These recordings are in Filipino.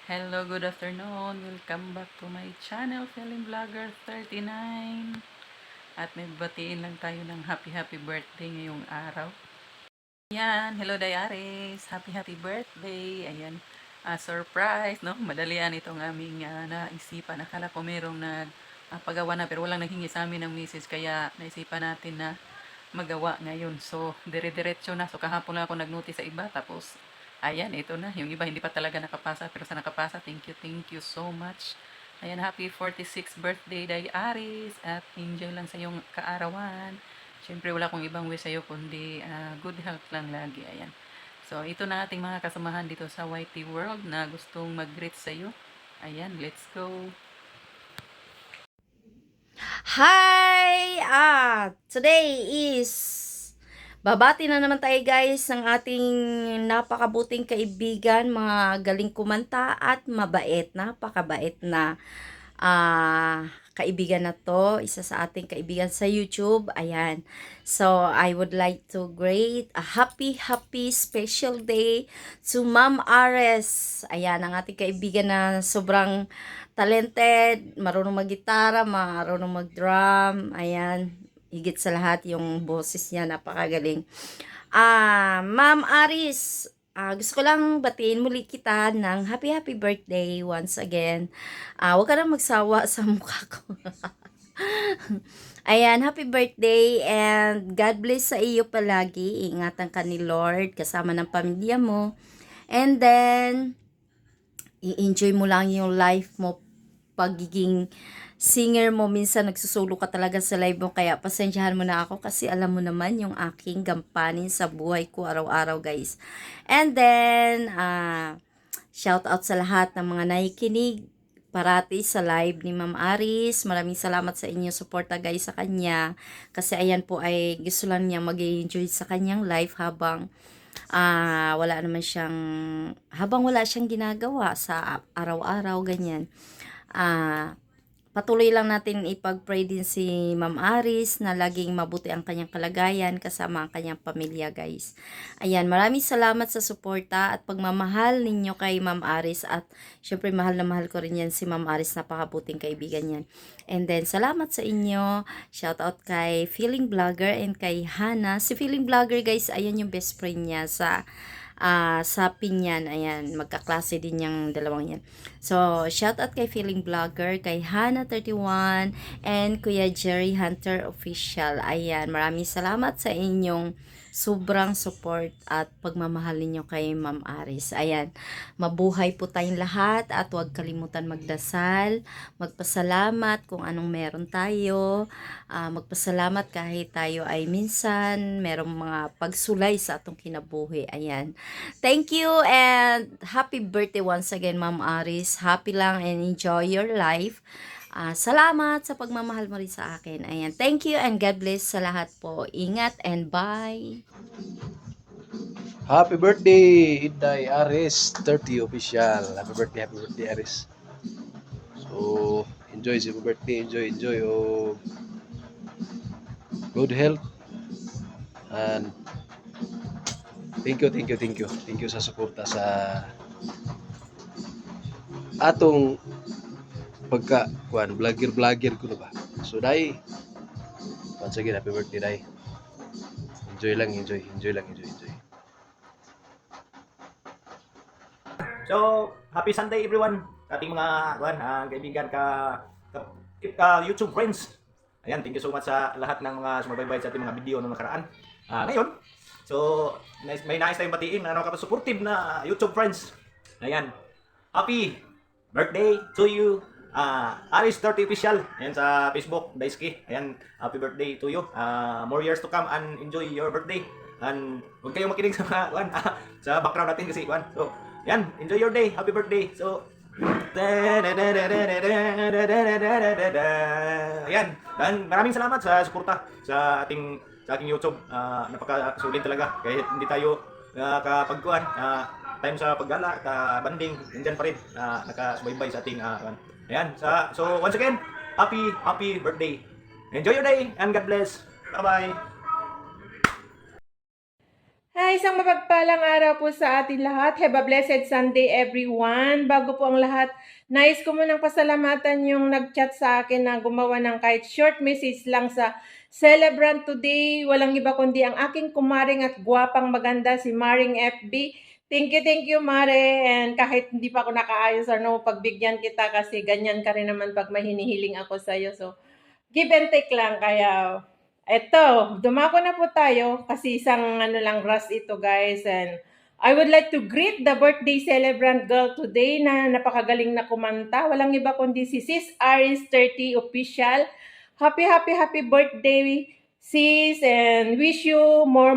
Hello, good afternoon. Welcome back to my channel, Film Vlogger 39. At may batiin lang tayo ng happy birthday ngayong araw. Ayan, hello Diaries. Happy birthday. Ayan, surprise, no? Madalian itong aming naisipan. Akala ko merong pagawa na pero walang naghingi sa amin ng misis kaya naisipan natin na magawa ngayon. So, dire-diretso na. So, kahapon lang ako nag-notice sa iba. Tapos, ayan, ito na. Yung iba hindi pa talaga nakapasa. Pero sa nakapasa, thank you so much. Ayan, happy 46th birthday, Day Aris. At enjoy lang sa iyong kaarawan. Siyempre, wala kong ibang wish sa'yo, kundi good health lang lagi. Ayan. So, ito na ating mga kasamahan dito sa YT World na gustong mag-greet sa'yo. Ayan, let's go. Hi! Today is babati na naman tayo guys ng ating napakabuting kaibigan, mga galing kumanta at mabait, napakabait na kaibigan na to, isa sa ating kaibigan sa YouTube. Ayan. So, I would like to greet a happy special day to Ma'am Ares. Ayan, ang ating kaibigan na sobrang talented, marunong mag-gitara, marunong mag-drum. Ayan, higit sa lahat yung boses niya, napakagaling. Ma'am Aris, gusto ko lang batiin muli kita ng happy birthday once again. Huwag ka na magsawa sa mukha ko. Ayan, happy birthday and God bless sa iyo palagi. Ingatan ka ni Lord kasama ng pamilya mo. And then, i-enjoy mo lang yung life mo, pagiging singer mo. Minsan nagsusulo ka talaga sa live mo, kaya pasensyahan mo na ako kasi alam mo naman yung aking gampanin sa buhay ko araw-araw guys. And then shout out sa lahat ng mga nakikinig parati sa live ni Ma'am Aris. Maraming salamat sa inyong suporta guys sa kanya, kasi ayan po ay gusto lang niya mag-enjoy sa kanyang live wala naman siyang, habang wala siyang ginagawa sa araw-araw ganyan. Patuloy lang natin ipag-pray din si Ma'am Aris na laging mabuti ang kanyang kalagayan kasama ang kanyang pamilya guys. Ayan, maraming salamat sa suporta at pagmamahal ninyo kay Ma'am Aris, at syempre mahal na mahal ko rin yan si Ma'am Aris, napakabuting kaibigan yan. And then salamat sa inyo, shout out kay Feeling Vlogger and kay Hana. Si Feeling Vlogger guys, ayan yung best friend niya sa Pinyan. Ayan, magkaklase din yung dalawang yan. So, shout out kay Feeling Vlogger, kay Hana31, and Kuya Jerry Hunter Official. Ayan, maraming salamat sa inyong sobrang support at pagmamahal ninyo kay Ma'am Aris. Ayan, mabuhay po tayong lahat at huwag kalimutan magdasal, magpasalamat kung anong meron tayo, magpasalamat kahit tayo ay minsan merong mga pagsulay sa atong kinabuhi. Ayan. Thank you and happy birthday once again, Ma'am Aris. Happy lang and enjoy your life. Salamat sa pagmamahal mo rin sa akin. Ayan. Thank you and God bless sa lahat po. Ingat and bye. Happy birthday, Inday Aris, 30 official. Happy birthday, Aris. So, enjoy sa birthday, enjoy. Oh, good health. And thank you. Thank you sa suporta sa atong vlogger ko na ba. So, Day, once again, happy birthday, Day. Enjoy. So, happy Sunday everyone. Ating mga kaibigan YouTube friends. Ayan, thank you so much sa lahat ng mga sumabaybay sa ating mga video noong nakaraan. Ngayon, so may nais tayong batiin na supportive na YouTube friends. Ayan. Happy birthday to you. Aris 30 official. Ayan sa Facebook, Daisuke. Ayan, happy birthday to you. More years to come and enjoy your birthday. And huwag kayong makinig sa mga sa background natin kasi So, yan, enjoy your day. Happy birthday. So, ayan. Dan maraming salamat sa suporta sa aking YouTube. Napakasulit talaga. Kahit hindi tayo kapagkuhan, time sa paggala, banding, nandiyan pa rin. Nakasubaybay sa ating ayan. So, once again, happy birthday. Enjoy your day and God bless. Bye-bye. Hi, isang mapagpalang araw po sa atin lahat. Have a blessed Sunday everyone. Bago po ang lahat, nais ko munang pasalamatan yung nag-chat sa akin na gumawa ng kahit short message lang sa celebrant today. Walang iba kundi ang aking kumaring at gwapang maganda si Maring FB. Thank you Mare. And kahit hindi pa ako nakaayos or no, pagbigyan kita kasi ganyan ka rin naman pag may hinihiling ako sa'yo. So, give and take lang. Kaya eto, dumako na po tayo kasi isang ano lang rush ito guys, and I would like to greet the birthday celebrant girl today na napakagaling na kumanta. Walang iba kundi si Sis Aris 30 official. Happy birthday sis, and wish you more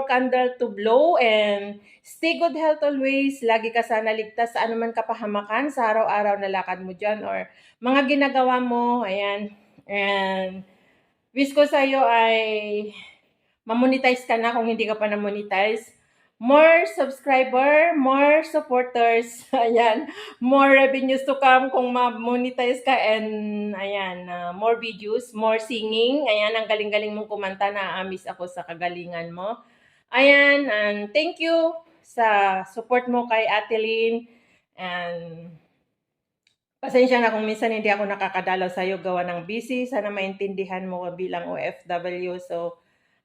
candle to blow, and stay good health always. Lagi ka sana ligtas sa anuman kapahamakan sa araw-araw na lakad mo dyan or mga ginagawa mo. Ayan. And wish ko sa'yo ay mamonetize ka na kung hindi ka pa na-monetize. More subscriber, more supporters, ayan, more revenues to come kung ma-monetize ka, and ayan, more videos, more singing, ayan, ang galing-galing mong kumanta, na-amaze ako sa kagalingan mo. Ayan, and thank you sa support mo kay Ate Lynn, and pasensya na kung minsan hindi ako nakakadalaw sa'yo gawa ng busy. Sana maintindihan mo bilang OFW. So,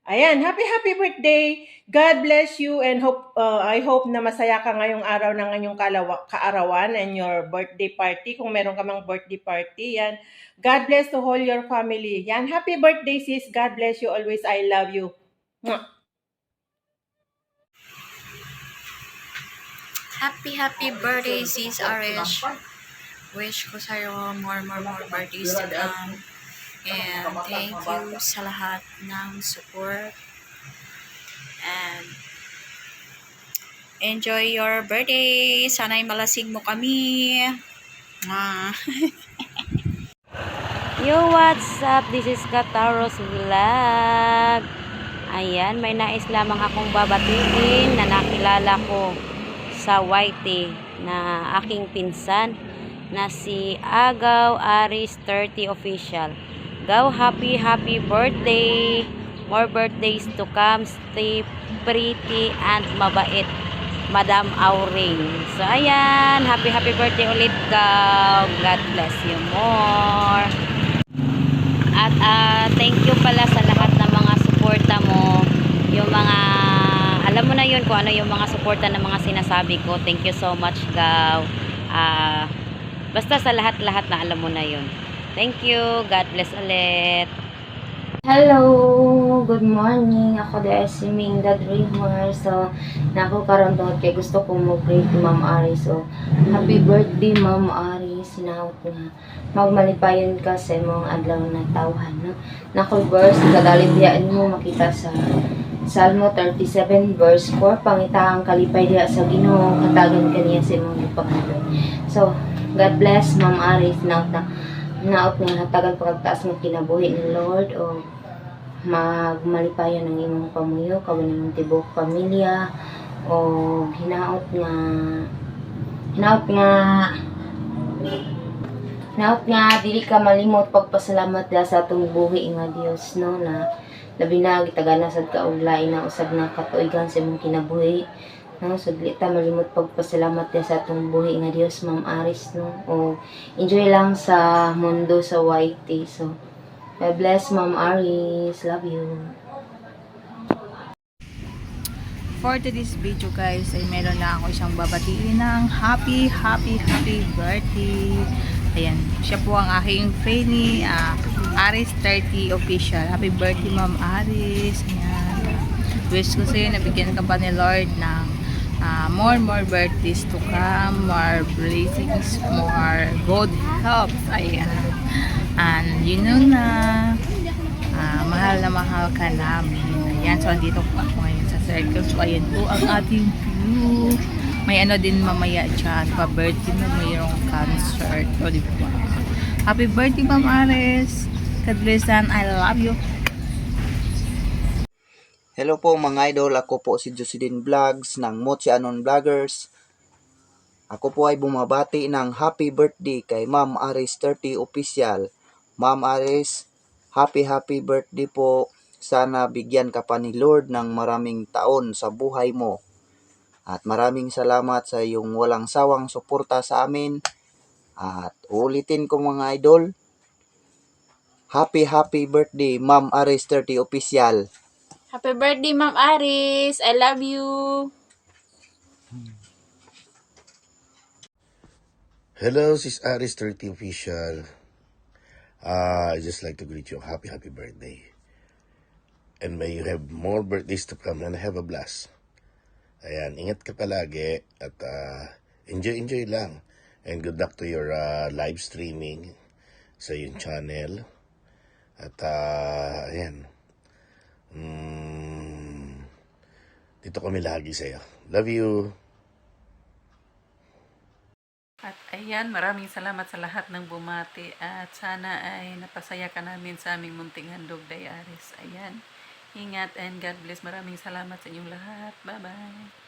ayan, happy birthday. God bless you, and I hope na masaya ka ngayong araw ng ngayong kaarawan and your birthday party. Kung meron ka mang birthday party, yan. God bless to all your family. Yan, happy birthday sis. God bless you always. I love you. Mwah. Happy birthday, Sis Arish. Wish ko sa'yo more birthdays to come. And thank you sa lahat ng support. And enjoy your birthday. Sana'y malasing mo kami. Yo, what's up? This is Kataros Vlog. Ayan, may nais lamang akong babatiin na nakilala ko sa YT na aking pinsan na si Agaw Aris 30 official. Gaw, happy birthday. More birthdays to come. Stay pretty and mabait, Madam Auring. So ayan, happy birthday ulit, Gaw. God bless you more. At thank you pala sa lahat ng mga suporta mo. Yung mga, alam mo na yun kung ano yung mga suporta ng mga sinasabi ko. Thank you so much, Gaw. Basta sa lahat na alam mo na yun. Thank you. God bless ulit. Hello! Good morning! Ako the Siming the Dreamer. So, nako karon tungod kay gusto kong mo-pray to Ma'am Ari. So, happy birthday Ma'am Ari. Sinahot nga. Magmalipayon ka sa imong adlaw na tawhan. No? Nako verse, kadalibiyaan mo makita sa Salmo 37 verse 4. Pangitahang kalipay diha sa Ginoo, katagan kaniya sa imong gipangandon. So, God bless Ma'am Ari. Naot nga hatagan pagtaas ng kinabuhi ni Lord o magmalipayan ng imong pamuyo kawin ng tibok pamilya o hinaot nga dili ka malimot pagpasalamat da sa atong buhi nga Dios, no, na labi na gitagana sad ka og lain na usab na katuigan sa imong kinabuhi. No, so dili ta malimot pagpasalamat ya sa atong buhi nga Dios, Ma'am Aris, no. O enjoy lang sa mundo sa YT. So God bless Ma'am Aris, love you. For today's video guys ay meron lang ako isang babatiin ng happy birthday. Ayan, siya po ang aking trainee, Aris 30 official. Happy birthday Ma'am Aris. Ayan. Wish ko sa'yo na bigyan ka pa ni Lord ng more birthdays to come, more blessings, more good health. Ayan. And you know na mahal na mahal ka namin. Ayan, so andito po ako ngayon sa circle. So ayan po ang ating view. May ano din mamaya dyan, pa-birthday na mayroong concert. O diba? Happy birthday Ma'am Aris. God bless and I love you. Hello po mga idol, ako po si Jocelyn Vlogs ng Mochi Anon Vloggers. Ako po ay bumabati ng happy birthday kay Ma'am Aris 30 official. Ma'am Aris, happy birthday po. sana bigyan ka pa ni Lord ng maraming taon sa buhay mo. At maraming salamat sa iyong walang sawang suporta sa amin. At ulitin ko mga idol, happy birthday Ma'am Aris 30 Official. Happy birthday, Ma'am Aris. I love you. Hello, Sis Aris 30 Official. I just like to greet you. Happy birthday. And may you have more birthdays to come and have a blast. Ayan, ingat ka palagi at enjoy lang. And good luck to your live streaming sa yung channel. At ayan. Dito kami lagi sa'yo. Love you. At ayan, maraming salamat sa lahat ng bumati at sana ay napasaya ka namin sa aming munting handog, Day Aris. Ayan, ingat and God bless. Maraming salamat sa inyong lahat. Bye-bye.